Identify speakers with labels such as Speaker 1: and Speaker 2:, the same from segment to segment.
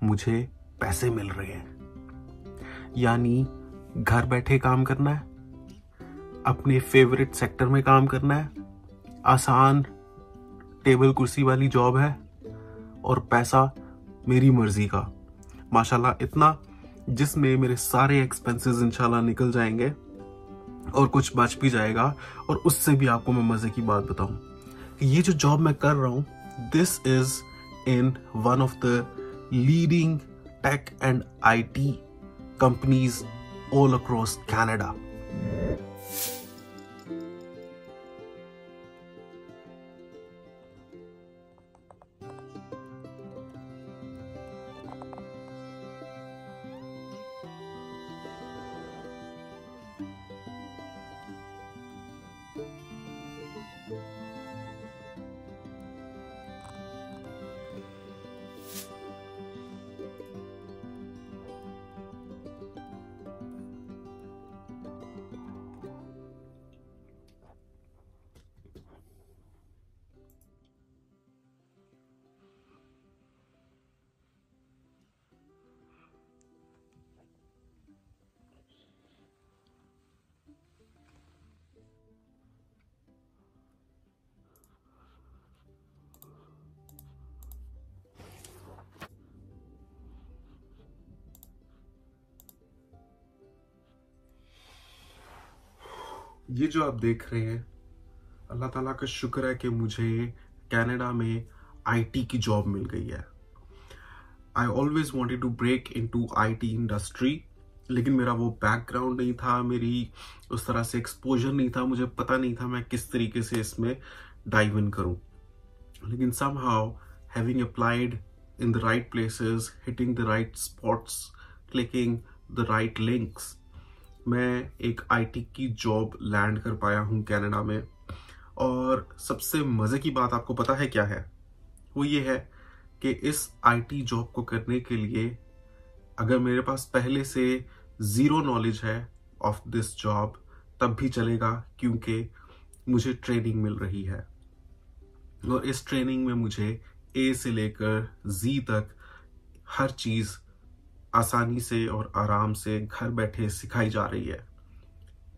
Speaker 1: मुझे पैसे मिल रहे हैं। यानी घर बैठे काम करना है, अपने फेवरेट सेक्टर में काम करना है, आसान टेबल कुर्सी वाली जॉब है और पैसा मेरी मर्जी का। माशाल्लाह इतना जिसमें मेरे सारे एक्सपेंसेस इंशाल्लाह निकल जाएंगे और कुछ बच भी जाएगा। और उससे भी आपको मैं मजे की बात बताऊं कि ये जो जॉब मैं कर रहा हूं, this is in one of the leading tech and IT companies all across Canada. ये जो आप देख रहे हैं, अल्लाह ताला का शुक्र है कि मुझे कनाडा में IT की जॉब मिल गई है। I always wanted to break into IT industry, लेकिन मेरा वो बैकग्राउंड नहीं था, मेरी उस तरह से एक्सपोजर नहीं था, मुझे पता नहीं था मैं किस तरीके से इसमें डाइव इन करूं। लेकिन somehow having applied in the right places, hitting the right spots, clicking the right links, मैं एक IT की जॉब लैंड कर पाया हूं कनाडा में। और सबसे मजे की बात आपको पता है क्या है? वो ये है कि इस IT जॉब को करने के लिए अगर मेरे पास पहले से जीरो नॉलेज है ऑफ दिस जॉब तब भी चलेगा, क्योंकि मुझे ट्रेनिंग मिल रही है और इस ट्रेनिंग में मुझे A से लेकर Z तक हर चीज आसानी से और आराम से घर बैठे सिखाई जा रही है।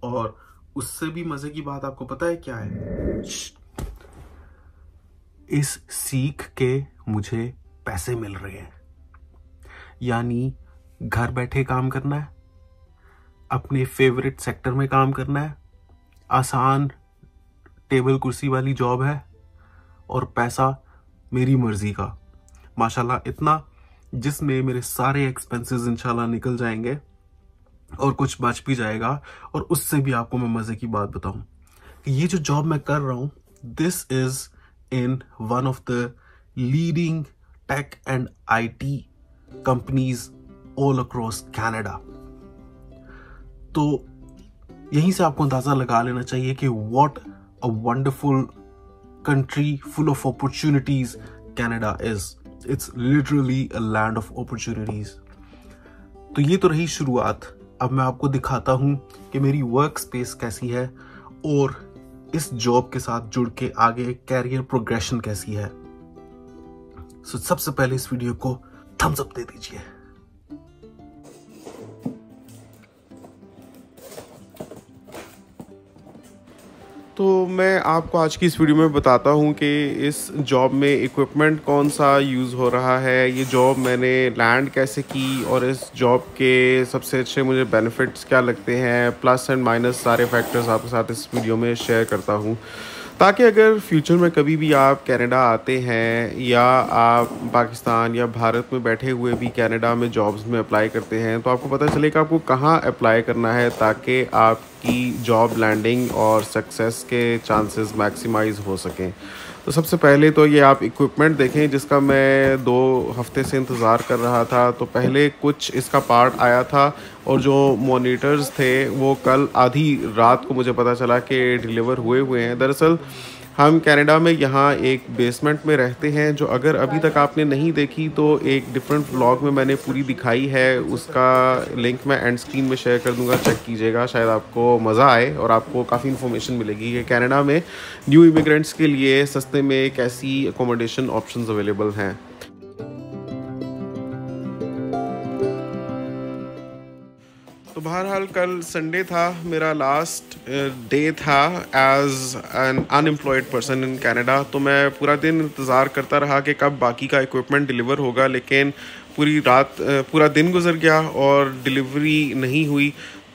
Speaker 1: और उससे भी मजे की बात आपको पता है क्या है? इस सीख के मुझे पैसे मिल रहे हैं। यानी घर बैठे काम करना है, अपने फेवरेट सेक्टर में काम करना है, आसान टेबल कुर्सी वाली जॉब है और पैसा मेरी मर्जी का। माशाल्लाह इतना जिसमें मेरे सारे एक्सपेंसेस इंशाल्लाह निकल जाएंगे और कुछ बच भी जाएगा। और उससे भी आपको मैं मजे की बात बताऊं कि ये जो जॉब मैं कर रहा हूं, this is in one of the leading tech and IT companies all across Canada. तो यहीं से आपको अंदाजा लगा लेना चाहिए कि what a wonderful country full of opportunities Canada is. It's literally a land of opportunities. तो ये तो रही शुरुआत। अब मैं आपको दिखाता हूं कि मेरी वर्क स्पेस कैसी है और इस जॉब के साथ जुड़ के आगे कैरियर प्रोग्रेशन कैसी है। सबसे पहले इस वीडियो को थम्स अप दे दीजिए।
Speaker 2: तो मैं आपको आज की इस वीडियो में बताता हूं कि इस जॉब में इक्विपमेंट कौन सा यूज़ हो रहा है, ये जॉब मैंने लैंड कैसे की और इस जॉब के सबसे अच्छे मुझे बेनिफिट्स क्या लगते हैं, प्लस एंड माइनस सारे फैक्टर्स आपके साथ इस वीडियो में शेयर करता हूं, ताकि अगर फ्यूचर में कभी भी आप कनाडा आते हैं या आप पाकिस्तान या भारत में बैठे हुए भी कनाडा में जॉब्स में अप्लाई करते हैं तो आपको पता चले कि आपको कहाँ अप्लाई करना है ताकि आपकी जॉब लैंडिंग और सक्सेस के चांसेस मैक्सिमाइज हो सकें। तो सबसे पहले तो ये आप इक्विपमेंट देखें जिसका मैं 2 हफ्ते से इंतज़ार कर रहा था। तो पहले कुछ इसका पार्ट आया था और जो मॉनिटर्स थे वो कल आधी रात को मुझे पता चला कि डिलीवर हुए हैं। दरअसल हम कनाडा में यहाँ एक बेसमेंट में रहते हैं, जो अगर अभी तक आपने नहीं देखी तो एक डिफरेंट व्लॉग में मैंने पूरी दिखाई है, उसका लिंक मैं एंड स्क्रीन में शेयर कर दूंगा, चेक कीजिएगा, शायद आपको मज़ा आए और आपको काफ़ी इन्फॉर्मेशन मिलेगी कि कनाडा में न्यू इमिग्रेंट्स के लिए सस्ते में कैसी अकोमोडेशन ऑप्शंस अवेलेबल हैं। तो बहरहाल कल संडे था, मेरा लास्ट डे था as an unemployed person in Canada. तो मैं पूरा दिन इंतज़ार करता रहा कि कब बाकी का इक्विपमेंट डिलीवर होगा, लेकिन पूरी रात पूरा दिन गुजर गया और डिलीवरी नहीं हुई।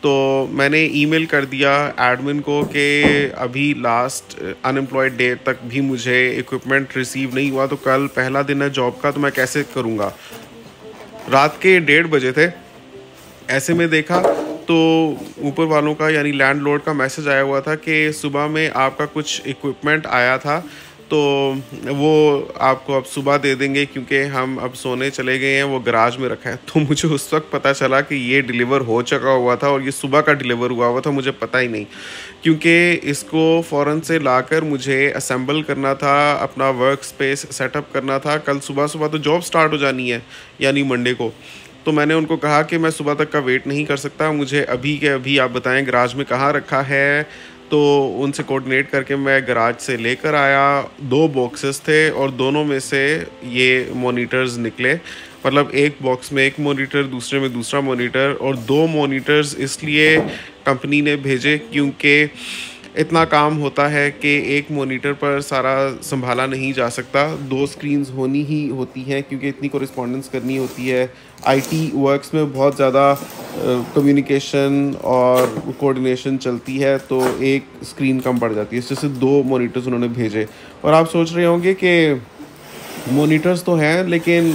Speaker 2: तो मैंने ईमेल कर दिया एडमिन को कि अभी लास्ट अनएम्प्लॉयड डे तक भी मुझे इक्विपमेंट रिसीव नहीं हुआ, तो कल पहला दिन है जॉब का, तो मैं कैसे करूँगा। रात के 1:30 बजे थे। ऐसे में देखा तो ऊपर वालों का यानी लैंडलॉर्ड का मैसेज आया हुआ था कि सुबह में आपका कुछ इक्विपमेंट आया था, तो वो आपको अब सुबह दे देंगे क्योंकि हम अब सोने चले गए हैं, वो गराज में रखा है। तो मुझे उस वक्त पता चला कि ये डिलीवर हो चुका हुआ था और ये सुबह का डिलीवर हुआ था, मुझे पता ही नहीं, क्योंकि इसको फ़ौरन से लाकर मुझे असेंबल करना था, अपना वर्क स्पेस सेटअप करना था। कल सुबह सुबह तो जॉब स्टार्ट हो जानी है, यानी मंडे को। तो मैंने उनको कहा कि मैं सुबह तक का वेट नहीं कर सकता, मुझे अभी के अभी आप बताएं गराज में कहाँ रखा है। तो उनसे कोऑर्डिनेट करके मैं गराज से लेकर आया। 2 बॉक्सेस थे और दोनों में से ये मॉनिटर्स निकले, मतलब एक बॉक्स में एक मॉनिटर, दूसरे में दूसरा मॉनिटर। और 2 मॉनिटर्स इसलिए कंपनी ने भेजे क्योंकि इतना काम होता है कि एक मॉनिटर पर सारा संभाला नहीं जा सकता, 2 स्क्रीन्स होनी ही होती हैं क्योंकि इतनी कोरिस्पॉन्डेंस करनी होती है। आईटी वर्क्स में बहुत ज़्यादा कम्युनिकेशन और कोऑर्डिनेशन चलती है, तो एक स्क्रीन कम पड़ जाती है, इस जैसे 2 मॉनिटर्स उन्होंने भेजे। और आप सोच रहे होंगे कि मॉनिटर्स तो हैं लेकिन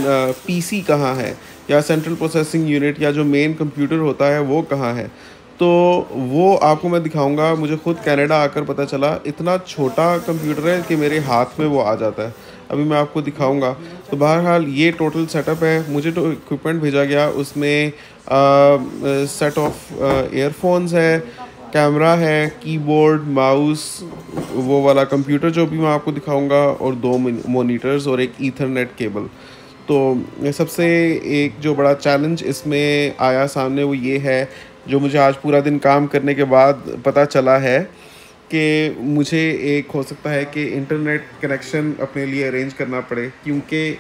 Speaker 2: पीसी कहाँ है, या सेंट्रल प्रोसेसिंग यूनिट या जो मेन कंप्यूटर होता है वो कहाँ है। तो वो आपको मैं दिखाऊंगा। मुझे खुद कनाडा आकर पता चला इतना छोटा कंप्यूटर है कि मेरे हाथ में वो आ जाता है। अभी मैं आपको दिखाऊंगा। तो बहरहाल ये टोटल सेटअप है। मुझे तो इक्विपमेंट भेजा गया, उसमें सेट ऑफ एयरफोन्स है, कैमरा है, कीबोर्ड, माउस, वो वाला कंप्यूटर जो भी मैं आपको दिखाऊंगा, और 2 मॉनिटर्स और एक ईथरनेट केबल। तो सबसे एक जो बड़ा चैलेंज इसमें आया सामने वो ये है, जो मुझे आज पूरा दिन काम करने के बाद पता चला है कि मुझे एक हो सकता है कि इंटरनेट कनेक्शन अपने लिए अरेंज करना पड़े, क्योंकि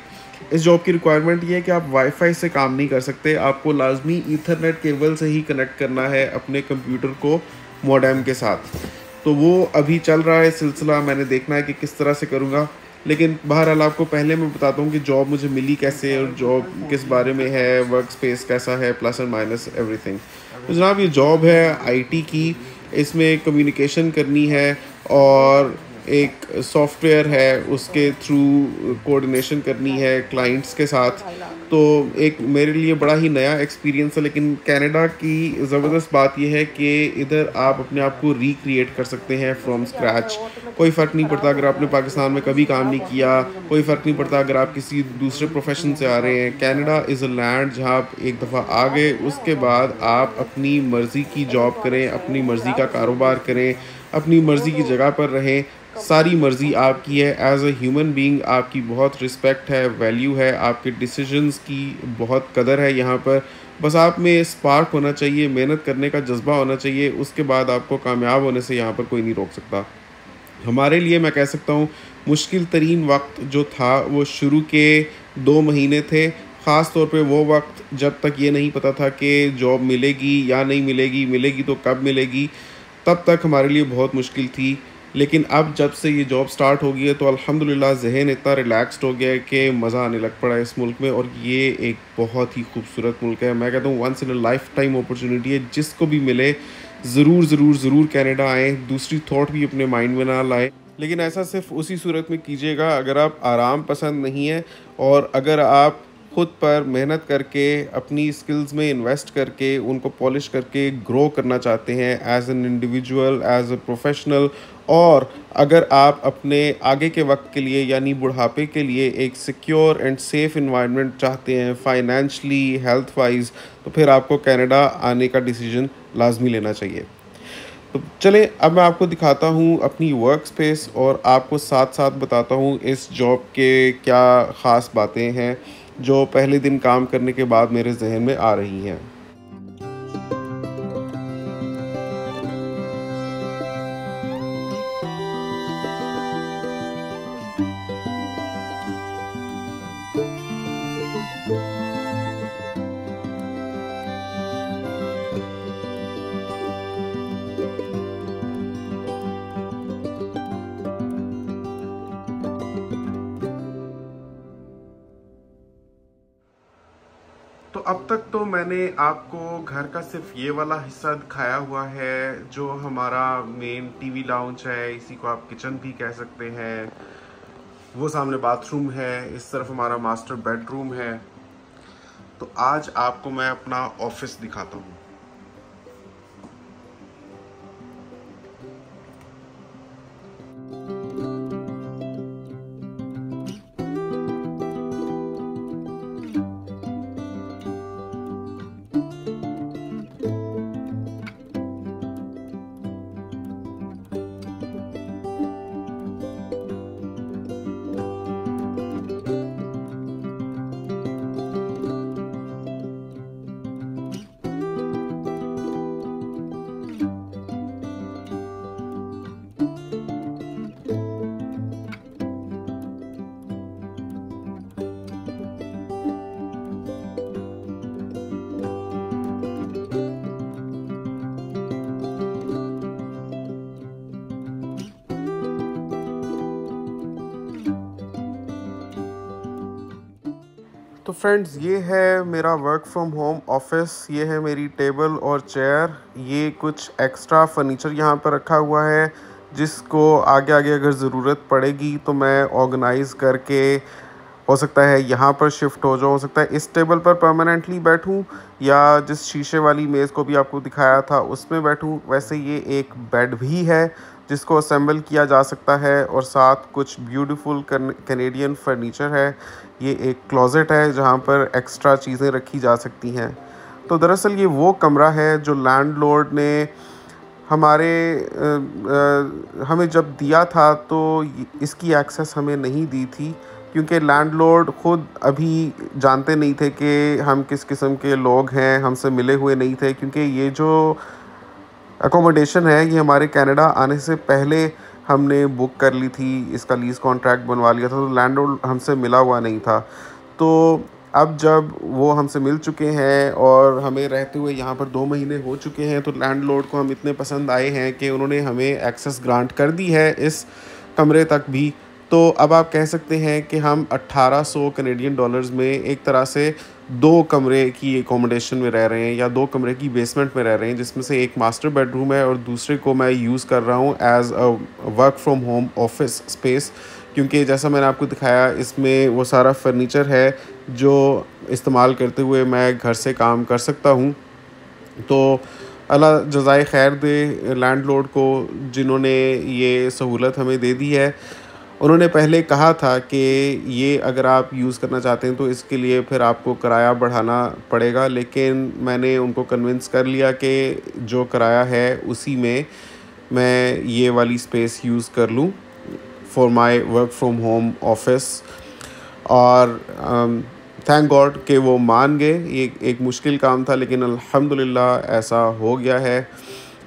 Speaker 2: इस जॉब की रिक्वायरमेंट ये है कि आप वाईफाई से काम नहीं कर सकते, आपको लाजमी ईथरनेट केबल से ही कनेक्ट करना है अपने कंप्यूटर को मॉडेम के साथ। तो वो अभी चल रहा है सिलसिला, मैंने देखना है कि किस तरह से करूँगा। लेकिन बहरहाल आपको पहले मैं बताता हूँ कि जॉब मुझे मिली कैसे और जॉब किस बारे में है, वर्क स्पेस कैसा है, प्लस एंड माइनस एवरीथिंग। तो जनाब ये जॉब है आईटी की, इसमें कम्युनिकेशन करनी है और एक सॉफ्टवेयर है उसके थ्रू कोऑर्डिनेशन करनी है क्लाइंट्स के साथ। तो एक मेरे लिए बड़ा ही नया एक्सपीरियंस है। लेकिन कनाडा की ज़बरदस्त बात यह है कि इधर आप अपने आप को रिक्रिएट कर सकते हैं फ्रॉम स्क्रैच। कोई फ़र्क नहीं पड़ता अगर आपने पाकिस्तान में कभी काम नहीं किया, कोई फ़र्क नहीं पड़ता अगर आप किसी दूसरे प्रोफेशन से आ रहे हैं। कनाडा इज़ अ लैंड जहाँ आप एक दफ़ा आ गए उसके बाद आप अपनी मर्ज़ी की जॉब करें, अपनी मर्ज़ी का कारोबार करें, अपनी मर्ज़ी की जगह पर रहें, सारी मर्ज़ी आपकी है। एज अ ह्यूमन बीइंग आपकी बहुत रिस्पेक्ट है, वैल्यू है, आपके डिसीजंस की बहुत कदर है यहाँ पर। बस आप में स्पार्क होना चाहिए, मेहनत करने का जज्बा होना चाहिए, उसके बाद आपको कामयाब होने से यहाँ पर कोई नहीं रोक सकता। हमारे लिए मैं कह सकता हूँ मुश्किल तरीन वक्त जो था वो शुरू के 2 महीने थे, ख़ास तौर पे वो वक्त जब तक ये नहीं पता था कि जॉब मिलेगी या नहीं मिलेगी, मिलेगी तो कब मिलेगी, तब तक हमारे लिए बहुत मुश्किल थी। लेकिन अब जब से ये जॉब स्टार्ट हो गई है तो अल्हम्दुलिल्लाह ज़हन इतना रिलैक्स्ड हो गया है कि मज़ा आने लग पड़ा है इस मुल्क में। और ये एक बहुत ही खूबसूरत मुल्क है। मैं कहता हूँ once in a lifetime opportunity है, जिसको भी मिले ज़रूर ज़रूर ज़रूर कनाडा आएँ, दूसरी थॉट भी अपने माइंड में ना लाएँ। लेकिन ऐसा सिर्फ उसी सूरत में कीजिएगा अगर आप आराम पसंद नहीं है और अगर आप खुद पर मेहनत करके अपनी स्किल्स में इन्वेस्ट करके उनको पॉलिश करके ग्रो करना चाहते हैं as an individual, as a professional. और अगर आप अपने आगे के वक्त के लिए यानी बुढ़ापे के लिए एक सिक्योर एंड सेफ़ इन्वायरमेंट चाहते हैं फाइनेंशली, हेल्थ वाइज, तो फिर आपको कनाडा आने का डिसीजन लाजमी लेना चाहिए। तो चले अब मैं आपको दिखाता हूँ अपनी वर्क स्पेस और आपको साथ साथ बताता हूँ इस जॉब के क्या ख़ास बातें हैं जो पहले दिन काम करने के बाद मेरे जहन में आ रही हैं। तो अब तक तो मैंने आपको घर का सिर्फ ये वाला हिस्सा दिखाया हुआ है जो हमारा मेन टीवी लाउंज है, इसी को आप किचन भी कह सकते हैं। वो सामने बाथरूम है, इस तरफ हमारा मास्टर बेडरूम है। तो आज आपको मैं अपना ऑफिस दिखाता हूँ। तो फ्रेंड्स, ये है मेरा वर्क फ्रॉम होम ऑफिस। ये है मेरी टेबल और चेयर। ये कुछ एक्स्ट्रा फर्नीचर यहाँ पर रखा हुआ है जिसको आगे आगे अगर ज़रूरत पड़ेगी तो मैं ऑर्गेनाइज़ करके हो सकता है यहाँ पर शिफ्ट हो जाऊँ, हो सकता है इस टेबल पर परमानेंटली बैठूँ या जिस शीशे वाली मेज़ को भी आपको दिखाया था उसमें बैठूँ। वैसे ये एक बेड भी है जिसको असेंबल किया जा सकता है और साथ कुछ ब्यूटीफुल कैनेडियन फर्नीचर है। ये एक क्लोज़ेट है जहाँ पर एक्स्ट्रा चीज़ें रखी जा सकती हैं। तो दरअसल ये वो कमरा है जो लैंडलॉर्ड ने हमें जब दिया था तो इसकी एक्सेस हमें नहीं दी थी, क्योंकि लैंडलॉर्ड ख़ुद अभी जानते नहीं थे कि हम किस किस्म के लोग हैं, हमसे मिले हुए नहीं थे। क्योंकि ये जो अकोमोडेशन है ये हमारे कनाडा आने से पहले हमने बुक कर ली थी, इसका लीज़ कॉन्ट्रैक्ट बनवा लिया था, तो लैंडलॉर्ड हमसे मिला हुआ नहीं था। तो अब जब वो हमसे मिल चुके हैं और हमें रहते हुए यहाँ पर 2 महीने हो चुके हैं, तो लैंडलॉर्ड को हम इतने पसंद आए हैं कि उन्होंने हमें एक्सेस ग्रांट कर दी है इस कमरे तक भी। तो अब आप कह सकते हैं कि हम 1800 कनेडियन डॉलर्स में एक तरह से 2 कमरे की एकोमोडेशन में रह रहे हैं या 2 कमरे की बेसमेंट में रह रहे हैं, जिसमें से एक मास्टर बेडरूम है और दूसरे को मैं यूज़ कर रहा हूँ as a work from home office space. क्योंकि जैसा मैंने आपको दिखाया इसमें वो सारा फर्नीचर है जो इस्तेमाल करते हुए मैं घर से काम कर सकता हूँ। तो अल्लाह जज़ाए खैर दे लैंडलॉर्ड को जिन्होंने ये सहूलत हमें दे दी है। उन्होंने पहले कहा था कि ये अगर आप यूज़ करना चाहते हैं तो इसके लिए फिर आपको किराया बढ़ाना पड़ेगा, लेकिन मैंने उनको कन्विंस कर लिया कि जो किराया है उसी में मैं ये वाली स्पेस यूज़ कर लूँ for my work from home office. और थैंक गॉड कि वो मान गए। ये एक मुश्किल काम था लेकिन अल्हम्दुलिल्लाह ऐसा हो गया है।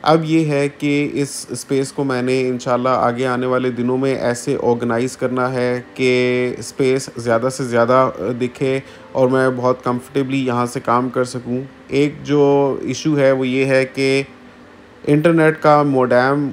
Speaker 2: अब ये है कि इस स्पेस को मैंने इंशाल्लाह आगे आने वाले दिनों में ऐसे ऑर्गेनाइज़ करना है कि स्पेस ज़्यादा से ज़्यादा दिखे और मैं बहुत कंफर्टेबली यहाँ से काम कर सकूँ। एक जो इशू है वो ये है कि इंटरनेट का मोडेम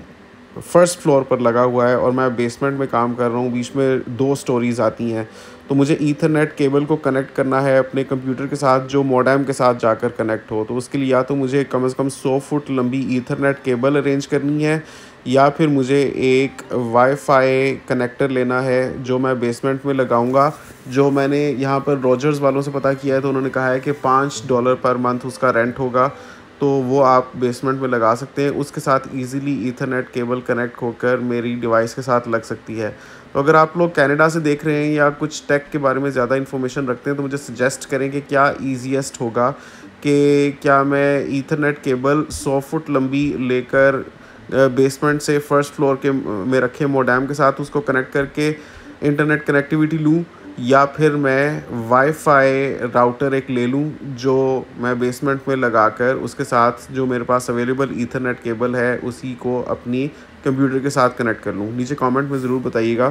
Speaker 2: फर्स्ट फ्लोर पर लगा हुआ है और मैं बेसमेंट में काम कर रहा हूँ। बीच में 2 स्टोरीज़ आती हैं, तो मुझे ईथरनेट केबल को कनेक्ट करना है अपने कंप्यूटर के साथ जो मॉडेम के साथ जाकर कनेक्ट हो। तो उसके लिए या तो मुझे कम से कम 100 फुट लंबी ईथरनेट केबल अरेंज करनी है या फिर मुझे एक वाईफाई कनेक्टर लेना है जो मैं बेसमेंट में लगाऊंगा। जो मैंने यहाँ पर रॉजर्स वालों से पता किया है तो उन्होंने कहा है कि $5 पर मंथ उसका रेंट होगा, तो वो आप बेसमेंट में लगा सकते हैं। उसके साथ इजीली ईथरनेट केबल कनेक्ट होकर मेरी डिवाइस के साथ लग सकती है। तो अगर आप लोग कनाडा से देख रहे हैं या कुछ टेक के बारे में ज़्यादा इन्फॉर्मेशन रखते हैं तो मुझे सजेस्ट करें कि क्या ईजीएस्ट होगा कि क्या मैं ईथरनेट केबल 100 फुट लंबी लेकर बेसमेंट से फर्स्ट फ्लोर के में रखे मोडेम के साथ उसको कनेक्ट करके इंटरनेट कनेक्टिविटी लूँ, या फिर मैं वाईफाई राउटर एक ले लूँ जो मैं बेसमेंट में लगाकर उसके साथ जो मेरे पास अवेलेबल ईथरनेट केबल है उसी को अपनी कंप्यूटर के साथ कनेक्ट कर लूँ। नीचे कमेंट में ज़रूर बताइएगा।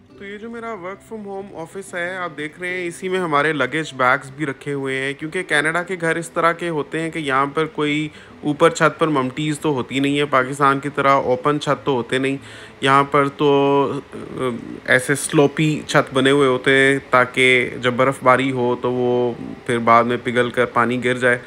Speaker 2: तो ये जो मेरा मेरा वर्क फ्रॉम होम ऑफिस है, आप देख रहे हैं इसी में हमारे लगेज बैग्स भी रखे हुए हैं, क्योंकि कनाडा के घर इस तरह के होते हैं कि यहाँ पर कोई ऊपर छत पर ममटीज़ तो होती नहीं है, पाकिस्तान की तरह ओपन छत तो होते नहीं, यहाँ पर तो ऐसे स्लोपी छत बने हुए होते हैं ताकि जब बर्फ़बारी हो तो वो फिर बाद में पिघल कर पानी गिर जाए।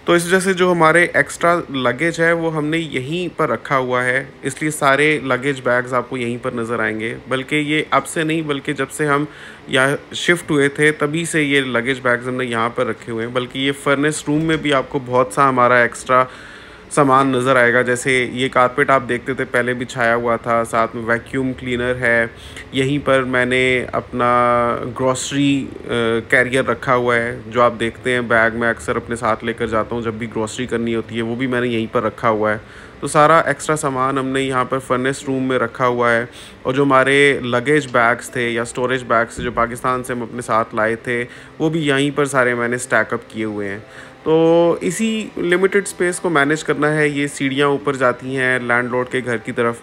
Speaker 2: तो इस वजह से जो हमारे एक्स्ट्रा लगेज है वो हमने यहीं पर रखा हुआ है, इसलिए सारे लगेज बैग्स आपको यहीं पर नज़र आएंगे। बल्कि ये अब से नहीं, बल्कि जब से हम यहाँ शिफ्ट हुए थे तभी से ये लगेज बैग्स हमने यहाँ पर रखे हुए हैं। बल्कि ये फर्नेस रूम में भी आपको बहुत सा हमारा एक्स्ट्रा सामान नज़र आएगा। जैसे ये कारपेट आप देखते थे पहले बिछाया हुआ था, साथ में वैक्यूम क्लीनर है, यहीं पर मैंने अपना ग्रॉसरी कैरियर रखा हुआ है जो आप देखते हैं बैग में अक्सर अपने साथ लेकर जाता हूँ जब भी ग्रॉसरी करनी होती है, वो भी मैंने यहीं पर रखा हुआ है। तो सारा एक्स्ट्रा सामान हमने यहाँ पर फर्नेस रूम में रखा हुआ है। और जो हमारे लगेज बैग्स थे या स्टोरेज बैग्स थे जो पाकिस्तान से हम अपने साथ लाए थे, वो भी यहीं पर सारे मैंने स्टैकअप किए हुए हैं। तो इसी लिमिटेड स्पेस को मैनेज करना है। ये सीढ़ियाँ ऊपर जाती हैं लैंडलॉर्ड के घर की तरफ।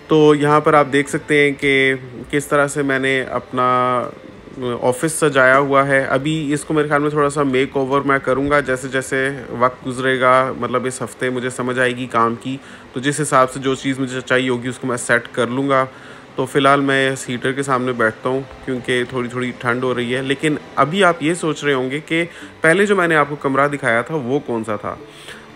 Speaker 2: तो यहाँ पर आप देख सकते हैं कि किस तरह से मैंने अपना ऑफिस सजाया हुआ है। अभी इसको मेरे ख्याल में थोड़ा सा मेक ओवर मैं करूँगा जैसे जैसे वक्त गुजरेगा, मतलब इस हफ़्ते मुझे समझ आएगी काम की, तो जिस हिसाब से जो चीज़ मुझे चाहिए होगी उसको मैं सेट कर लूँगा। तो फ़िलहाल मैं इस हीटर के सामने बैठता हूँ क्योंकि थोड़ी थोड़ी ठंड हो रही है। लेकिन अभी आप ये सोच रहे होंगे कि पहले जो मैंने आपको कमरा दिखाया था वो कौन सा था,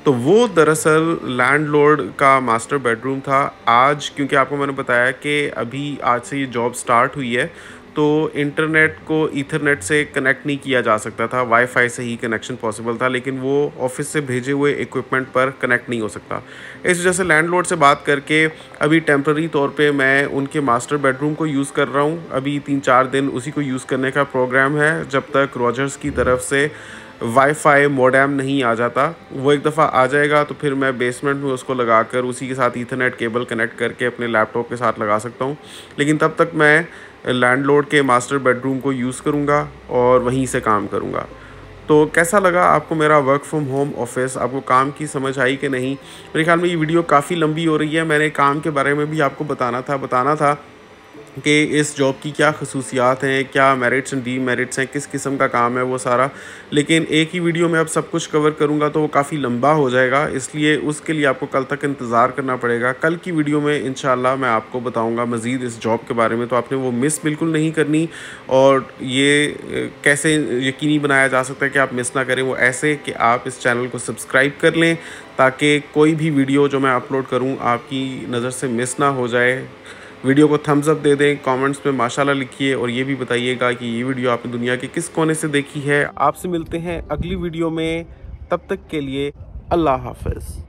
Speaker 2: तो वो दरअसल लैंडलॉर्ड का मास्टर बेडरूम था। आज क्योंकि आपको मैंने बताया कि अभी आज से ये जॉब स्टार्ट हुई है, तो इंटरनेट को ईथरनेट से कनेक्ट नहीं किया जा सकता था, वाईफाई से ही कनेक्शन पॉसिबल था, लेकिन वो ऑफिस से भेजे हुए इक्विपमेंट पर कनेक्ट नहीं हो सकता। इस वजह से लैंडलॉर्ड से बात करके अभी टेम्प्रेरी तौर पे मैं उनके मास्टर बेडरूम को यूज़ कर रहा हूँ। अभी 3-4 दिन उसी को यूज़ करने का प्रोग्राम है जब तक रॉजर्स की तरफ से वाईफाई मोडेम नहीं आ जाता। वो एक दफ़ा आ जाएगा तो फिर मैं बेसमेंट में उसको लगाकर उसी के साथ ईथरनेट केबल कनेक्ट करके अपने लैपटॉप के साथ लगा सकता हूँ। लेकिन तब तक मैं लैंडलॉर्ड के मास्टर बेडरूम को यूज़ करूँगा और वहीं से काम करूँगा। तो कैसा लगा आपको मेरा वर्क फ्रॉम होम ऑफिस? आपको काम की समझ आई कि नहीं? मेरे ख्याल में ये वीडियो काफ़ी लंबी हो रही है। मैंने काम के बारे में भी आपको बताना था कि इस जॉब की क्या खसूसियात हैं, क्या मेरिट्स एंड डीमेरिट्स हैं, किस किस्म का काम है वो सारा। लेकिन एक ही वीडियो में अब सब कुछ कवर करूँगा तो वो काफ़ी लंबा हो जाएगा, इसलिए उसके लिए आपको कल तक इंतज़ार करना पड़ेगा। कल की वीडियो में इंशाल्लाह मैं आपको बताऊँगा मज़ीद इस जॉब के बारे में, तो आपने वो मिस बिल्कुल नहीं करनी। और ये कैसे यकीनी बनाया जा सकता है कि आप मिस ना करें, वो ऐसे कि आप इस चैनल को सब्सक्राइब कर लें ताकि कोई भी वीडियो जो मैं अपलोड करूँ आपकी नज़र से मिस ना हो जाए। वीडियो को थम्स अप दे दें, कमेंट्स में माशाल्लाह लिखिए और ये भी बताइएगा कि ये वीडियो आपने दुनिया के किस कोने से देखी है। आपसे मिलते हैं अगली वीडियो में, तब तक के लिए अल्लाह हाफ़िज़।